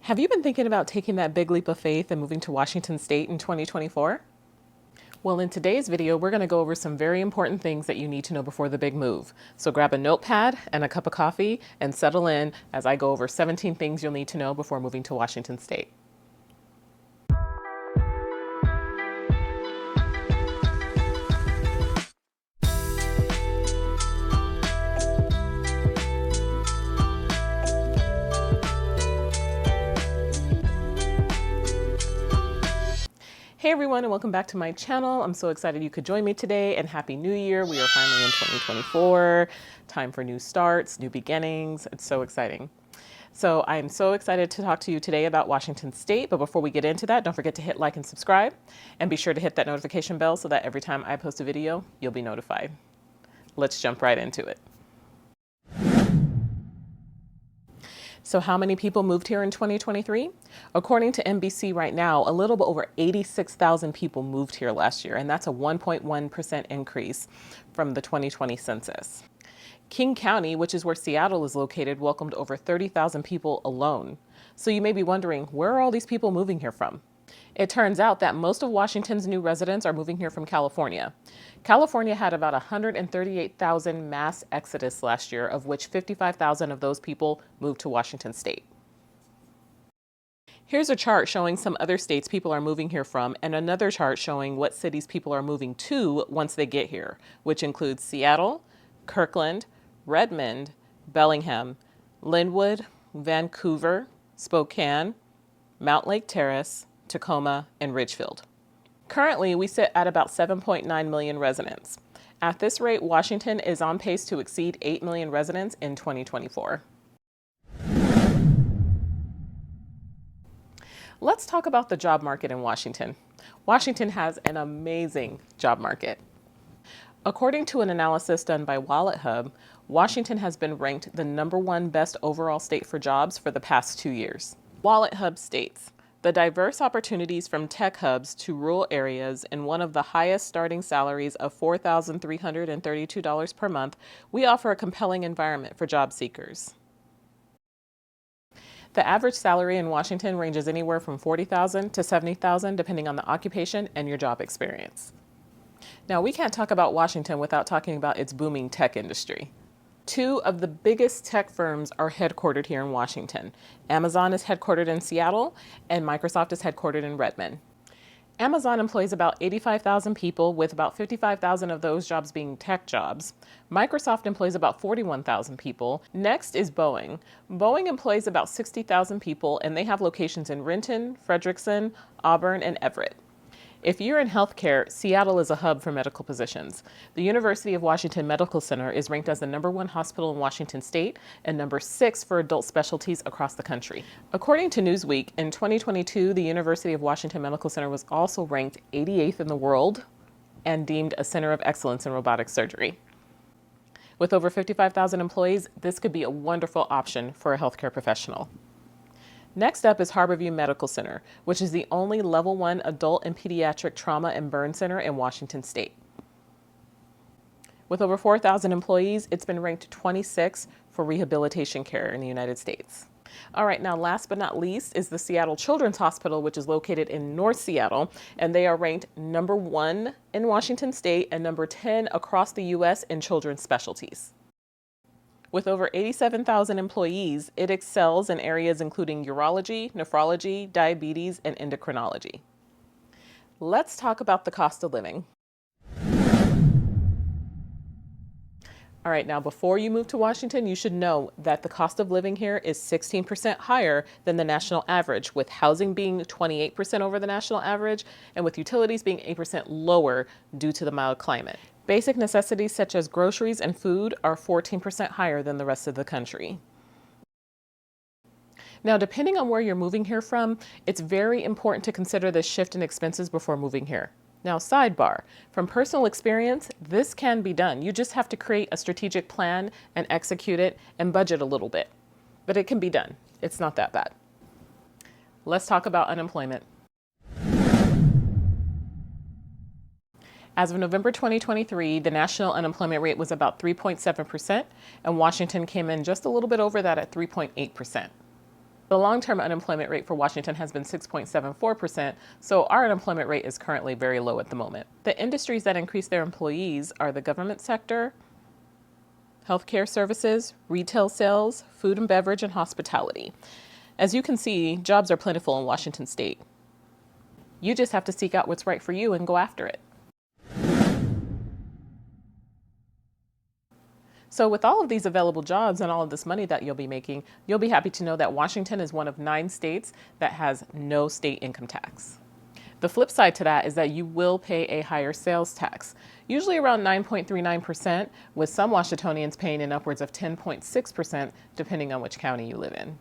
Have you been thinking about taking that big leap of faith and moving to Washington State in 2024? Well, in today's video, we're going to go over some very important things that you need to know before the big move. So grab a notepad and a cup of coffee and settle in as I go over 17 things you'll need to know before moving to Washington State. Hey everyone, and welcome back to my channel. I'm so excited you could join me today, and Happy New Year. We are finally in 2024. Time for new starts, new beginnings. It's so exciting. So I'm so excited to talk to you today about Washington State. But before we get into that, don't forget to hit like and subscribe, and be sure to hit that notification bell so that every time I post a video, you'll be notified. Let's jump right into it. So how many people moved here in 2023? According to NBC right now, a little bit over 86,000 people moved here last year, and that's a 1.1% increase from the 2020 census. King County, which is where Seattle is located, welcomed over 30,000 people alone. So you may be wondering, where are all these people moving here from? It turns out that most of Washington's new residents are moving here from California. California had about 138,000 mass exodus last year, of which 55,000 of those people moved to Washington State. Here's a chart showing some other states people are moving here from, and another chart showing what cities people are moving to once they get here, which includes Seattle, Kirkland, Redmond, Bellingham, Linwood, Vancouver, Spokane, Mount Lake Terrace, Tacoma, and Ridgefield. Currently, we sit at about 7.9 million residents. At this rate, Washington is on pace to exceed 8 million residents in 2024. Let's talk about the job market in Washington. Washington has an amazing job market. According to an analysis done by WalletHub, Washington has been ranked the #1 best overall state for jobs for the past 2 years. WalletHub states, the diverse opportunities from tech hubs to rural areas and one of the highest starting salaries of $4,332 per month, we offer a compelling environment for job seekers. The average salary in Washington ranges anywhere from $40,000 to $70,000 depending on the occupation and your job experience. Now, we can't talk about Washington without talking about its booming tech industry. 2 of the biggest tech firms are headquartered here in Washington. Amazon is headquartered in Seattle, and Microsoft is headquartered in Redmond. Amazon employs about 85,000 people, with about 55,000 of those jobs being tech jobs. Microsoft employs about 41,000 people. Next is Boeing. Boeing employs about 60,000 people, and they have locations in Renton, Frederickson, Auburn, and Everett. If you're in healthcare, Seattle is a hub for medical positions. The University of Washington Medical Center is ranked as the #1 hospital in Washington State and #6 for adult specialties across the country. According to Newsweek, in 2022, the University of Washington Medical Center was also ranked 88th in the world and deemed a center of excellence in robotic surgery. With over 55,000 employees, this could be a wonderful option for a healthcare professional. Next up is Harborview Medical Center, which is the only level 1 adult and pediatric trauma and burn center in Washington State. With over 4,000 employees, it's been ranked 26 for rehabilitation care in the United States. All right, now last but not least is the Seattle Children's Hospital, which is located in North Seattle, and they are ranked #1 in Washington State and #10 across the U.S. in children's specialties. With over 87,000 employees, it excels in areas including urology, nephrology, diabetes, and endocrinology. Let's talk about the cost of living. All right, now before you move to Washington, you should know that the cost of living here is 16% higher than the national average, with housing being 28% over the national average and with utilities being 8% lower due to the mild climate. Basic necessities such as groceries and food are 14% higher than the rest of the country. Now, depending on where you're moving here from, it's very important to consider the shift in expenses before moving here. Now, sidebar, from personal experience, this can be done. You just have to create a strategic plan and execute it and budget a little bit. But it can be done. It's not that bad. Let's talk about unemployment. As of November 2023, the national unemployment rate was about 3.7%, and Washington came in just a little bit over that at 3.8%. The long-term unemployment rate for Washington has been 6.74%, so our unemployment rate is currently very low at the moment. The industries that increase their employees are the government sector, healthcare services, retail sales, food and beverage, and hospitality. As you can see, jobs are plentiful in Washington State. You just have to seek out what's right for you and go after it. So with all of these available jobs and all of this money that you'll be making, you'll be happy to know that Washington is one of 9 states that has no state income tax. The flip side to that is that you will pay a higher sales tax, usually around 9.39%, with some Washingtonians paying in upwards of 10.6%, depending on which county you live in.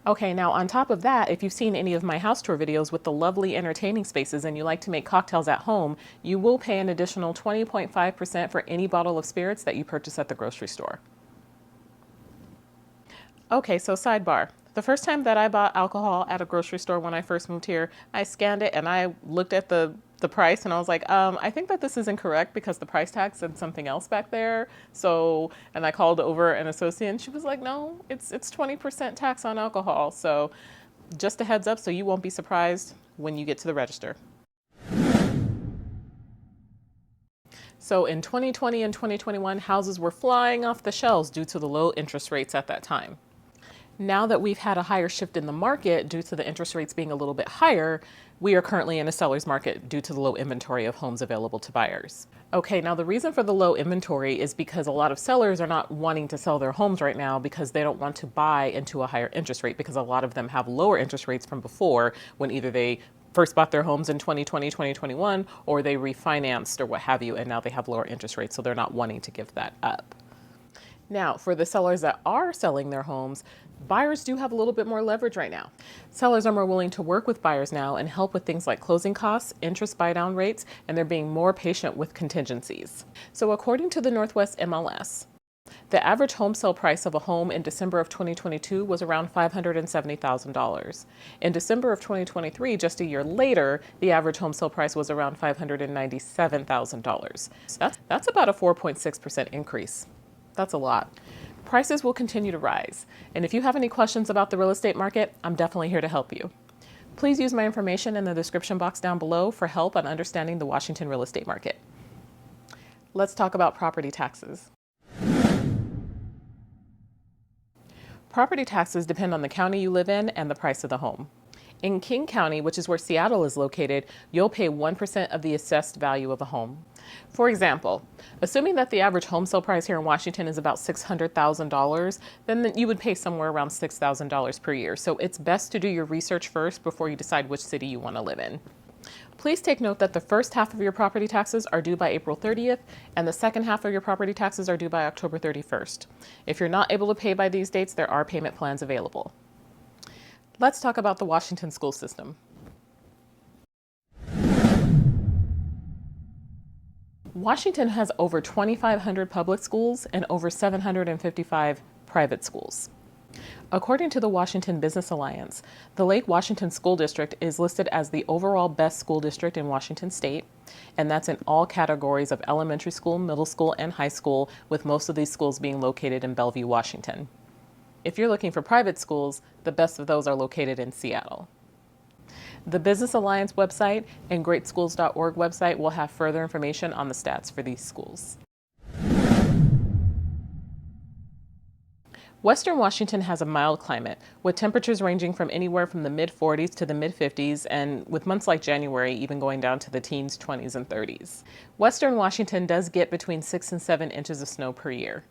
Okay, now on top of that, if you've seen any of my house tour videos with the lovely entertaining spaces and you like to make cocktails at home, you will pay an additional 20.5% for any bottle of spirits that you purchase at the grocery store. Okay, so sidebar. The first time that I bought alcohol at a grocery store when I first moved here, I scanned it and I looked at the price and I was like, I think that this is incorrect because the price tag said something else back there. So, and I called over an associate and she was like, no, it's 20% tax on alcohol. So just a heads up so you won't be surprised when you get to the register. So in 2020 and 2021, houses were flying off the shelves due to the low interest rates at that time. Now that we've had a higher shift in the market due to the interest rates being a little bit higher, we are currently in a seller's market due to the low inventory of homes available to buyers. Okay, now the reason for the low inventory is because a lot of sellers are not wanting to sell their homes right now because they don't want to buy into a higher interest rate, because a lot of them have lower interest rates from before, when either they first bought their homes in 2020, 2021, or they refinanced or what have you, and now they have lower interest rates, so they're not wanting to give that up. Now, for the sellers that are selling their homes, buyers do have a little bit more leverage right now. Sellers are more willing to work with buyers now and help with things like closing costs, interest buy-down rates, and they're being more patient with contingencies. So according to the Northwest MLS, the average home sale price of a home in December of 2022 was around $570,000. In December of 2023, just a year later, the average home sale price was around $597,000. That's about a 4.6% increase. That's a lot. Prices will continue to rise. And if you have any questions about the real estate market, I'm definitely here to help you. Please use my information in the description box down below for help on understanding the Washington real estate market. Let's talk about property taxes. Property taxes depend on the county you live in and the price of the home. In King County, which is where Seattle is located, you'll pay 1% of the assessed value of a home. For example, assuming that the average home sale price here in Washington is about $600,000, then you would pay somewhere around $6,000 per year. So it's best to do your research first before you decide which city you want to live in. Please take note that the first half of your property taxes are due by April 30th, and the second half of your property taxes are due by October 31st. If you're not able to pay by these dates, there are payment plans available. Let's talk about the Washington school system. Washington has over 2,500 public schools and over 755 private schools. According to the Washington Business Alliance, the Lake Washington School District is listed as the overall best school district in Washington State, and that's in all categories of elementary school, middle school, and high school, with most of these schools being located in Bellevue, Washington. If you're looking for private schools, the best of those are located in Seattle. The Business Alliance website and greatschools.org website will have further information on the stats for these schools. Western Washington has a mild climate, with temperatures ranging from anywhere from the mid-40s to the mid-50s, and with months like January even going down to the teens, 20s, and 30s. Western Washington does get between 6 and 7 inches of snow per year.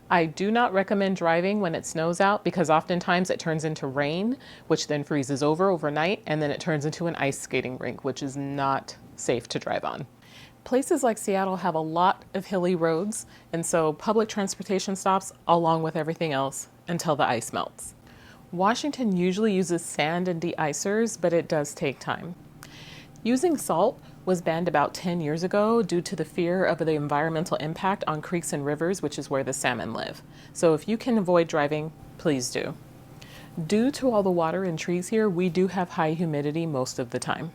I do not recommend driving when it snows out because oftentimes it turns into rain, which then freezes over overnight, and then it turns into an ice skating rink, which is not safe to drive on. Places like Seattle have a lot of hilly roads, and so public transportation stops along with everything else until the ice melts. Washington usually uses sand and de-icers, but it does take time. Using salt was banned about 10 years ago due to the fear of the environmental impact on creeks and rivers, which is where the salmon live. So if you can avoid driving, please do. Due to all the water and trees here, we do have high humidity most of the time.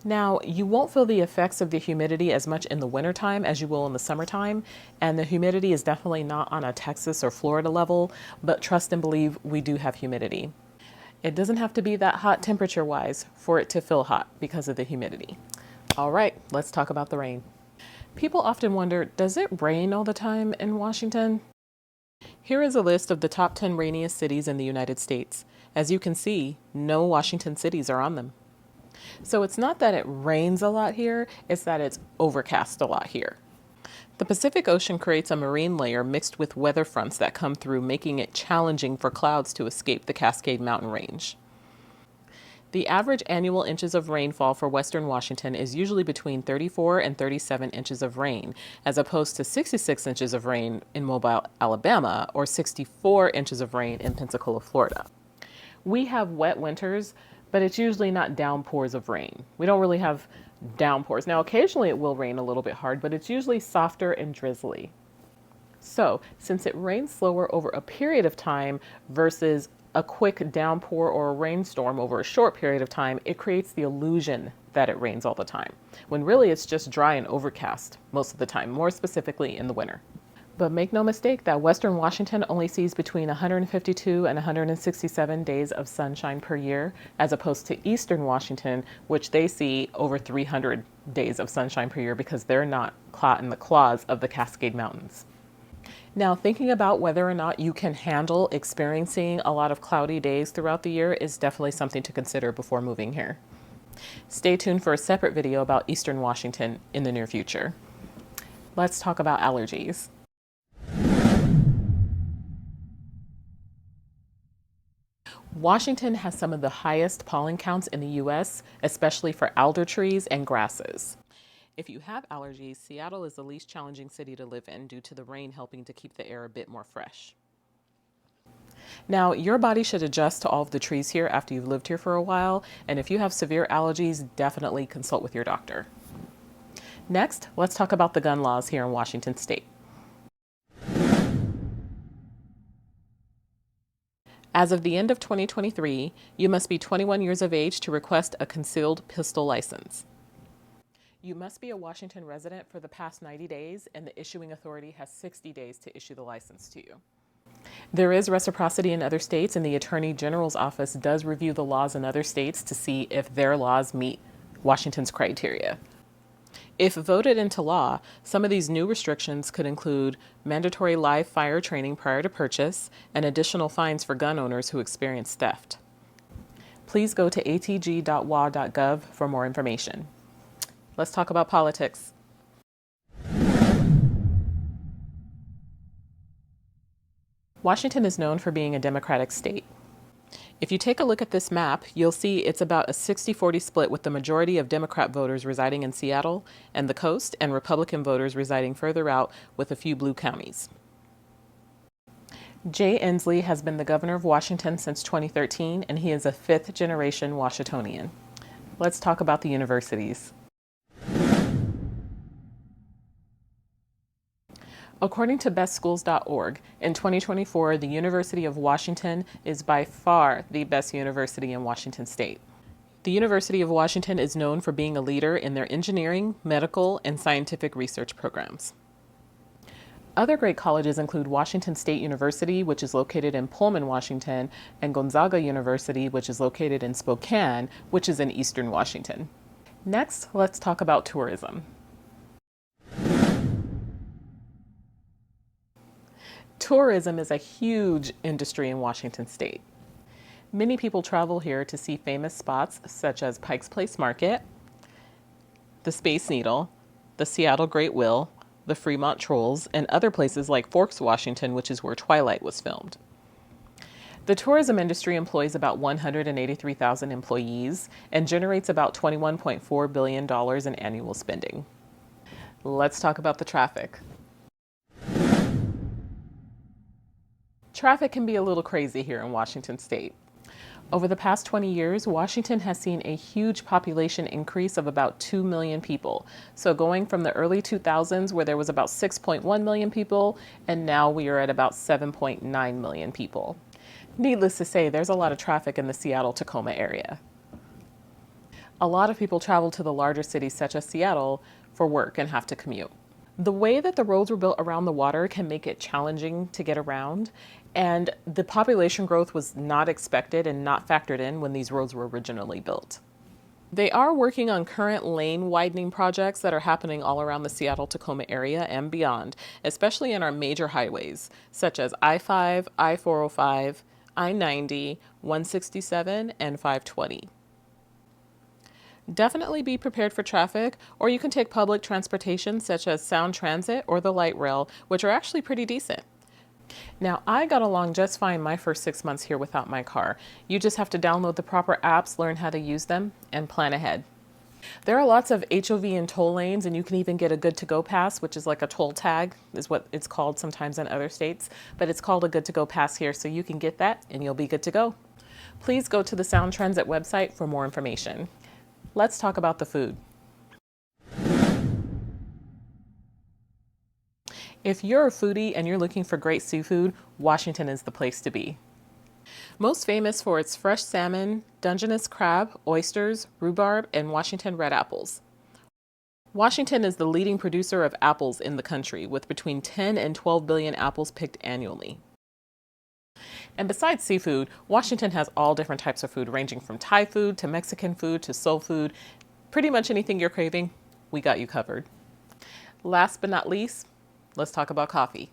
Now, you won't feel the effects of the humidity as much in the wintertime as you will in the summertime, and the humidity is definitely not on a Texas or Florida level, but trust and believe we do have humidity. It doesn't have to be that hot temperature-wise for it to feel hot because of the humidity. All right, let's talk about the rain. People often wonder, does it rain all the time in Washington? Here is a list of the top 10 rainiest cities in the United States. As you can see, no Washington cities are on them. So it's not that it rains a lot here, it's that it's overcast a lot here. The Pacific Ocean creates a marine layer mixed with weather fronts that come through, making it challenging for clouds to escape the Cascade Mountain Range. The average annual inches of rainfall for Western Washington is usually between 34 and 37 inches of rain, as opposed to 66 inches of rain in Mobile, Alabama, or 64 inches of rain in Pensacola, Florida. We have wet winters, but it's usually not downpours of rain. We don't really have downpours. Now, occasionally it will rain a little bit hard, but it's usually softer and drizzly. So, since it rains slower over a period of time versus a quick downpour or a rainstorm over a short period of time, it creates the illusion that it rains all the time, when really it's just dry and overcast most of the time, more specifically in the winter. But make no mistake that Western Washington only sees between 152 and 167 days of sunshine per year, as opposed to Eastern Washington, which they see over 300 days of sunshine per year because they're not caught in the claws of the Cascade Mountains. Now, thinking about whether or not you can handle experiencing a lot of cloudy days throughout the year is definitely something to consider before moving here. Stay tuned for a separate video about Eastern Washington in the near future. Let's talk about allergies. Washington has some of the highest pollen counts in the U.S., especially for alder trees and grasses. If you have allergies, Seattle is the least challenging city to live in due to the rain helping to keep the air a bit more fresh. Now, your body should adjust to all of the trees here after you've lived here for a while, and if you have severe allergies, definitely consult with your doctor. Next, let's talk about the gun laws here in Washington State. As of the end of 2023, you must be 21 years of age to request a concealed pistol license. You must be a Washington resident for the past 90 days, and the issuing authority has 60 days to issue the license to you. There is reciprocity in other states, and the Attorney General's office does review the laws in other states to see if their laws meet Washington's criteria. If voted into law, some of these new restrictions could include mandatory live fire training prior to purchase and additional fines for gun owners who experience theft. Please go to atg.wa.gov for more information. Let's talk about politics. Washington is known for being a Democratic state. If you take a look at this map, you'll see it's about a 60-40 split, with the majority of Democrat voters residing in Seattle and the coast, and Republican voters residing further out with a few blue counties. Jay Inslee has been the governor of Washington since 2013, and he is a fifth-generation Washingtonian. Let's talk about the universities. According to bestschools.org, in 2024, the University of Washington is by far the best university in Washington State. The University of Washington is known for being a leader in their engineering, medical, and scientific research programs. Other great colleges include Washington State University, which is located in Pullman, Washington, and Gonzaga University, which is located in Spokane, which is in Eastern Washington. Next, let's talk about tourism. Tourism is a huge industry in Washington State. Many people travel here to see famous spots such as Pike's Place Market, the Space Needle, the Seattle Great Wheel, the Fremont Trolls, and other places like Forks, Washington, which is where Twilight was filmed. The tourism industry employs about 183,000 employees and generates about $21.4 billion in annual spending. Let's talk about the traffic. Traffic can be a little crazy here in Washington State. Over the past 20 years, Washington has seen a huge population increase of about 2 million people. So going from the early 2000s, where there was about 6.1 million people, and now we are at about 7.9 million people. Needless to say, there's a lot of traffic in the Seattle-Tacoma area. A lot of people travel to the larger cities such as Seattle for work and have to commute. The way that the roads were built around the water can make it challenging to get around, and the population growth was not expected and not factored in when these roads were originally built. They are working on current lane widening projects that are happening all around the Seattle-Tacoma area and beyond, especially in our major highways, such as I-5, I-405, I-90, 167, and 520. Definitely be prepared for traffic, or you can take public transportation such as Sound Transit or the light rail, which are actually pretty decent. Now, I got along just fine my first 6 months here without my car. You just have to download the proper apps, learn how to use them, and plan ahead. There are lots of HOV and toll lanes, and you can even get a good to go pass, which is like a toll tag, is what it's called sometimes in other states, but it's called a good to go pass here, so you can get that and you'll be good to go. Please go to the Sound Transit website for more information. Let's talk about the food. If you're a foodie and you're looking for great seafood, Washington is the place to be. Most famous for its fresh salmon, Dungeness crab, oysters, rhubarb, and Washington red apples. Washington is the leading producer of apples in the country, with between 10 and 12 billion apples picked annually. And besides seafood, Washington has all different types of food, ranging from Thai food to Mexican food to soul food. Pretty much anything you're craving, we got you covered. Last but not least, let's talk about coffee.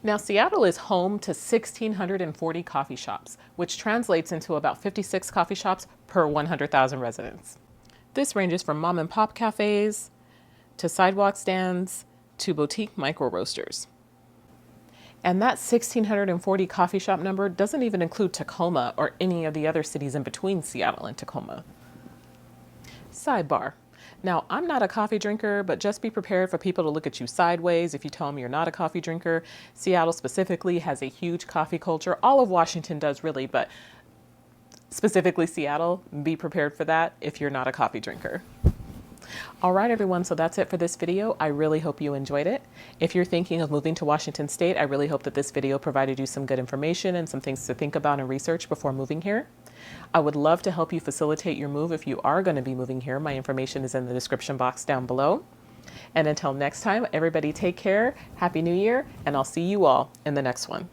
Now, Seattle is home to 1,640 coffee shops, which translates into about 56 coffee shops per 100,000 residents. This ranges from mom and pop cafes to sidewalk stands to boutique micro roasters. And that 1,640 coffee shop number doesn't even include Tacoma or any of the other cities in between Seattle and Tacoma. Sidebar. Now, I'm not a coffee drinker, but just be prepared for people to look at you sideways if you tell them you're not a coffee drinker. Seattle specifically has a huge coffee culture. All of Washington does really, but specifically Seattle, be prepared for that if you're not a coffee drinker. All right, everyone, so that's it for this video. I really hope you enjoyed it. If you're thinking of moving to Washington State, I really hope that this video provided you some good information and some things to think about and research before moving here. I would love to help you facilitate your move if you are going to be moving here. My information is in the description box down below. And until next time, everybody take care, Happy New Year, and I'll see you all in the next one.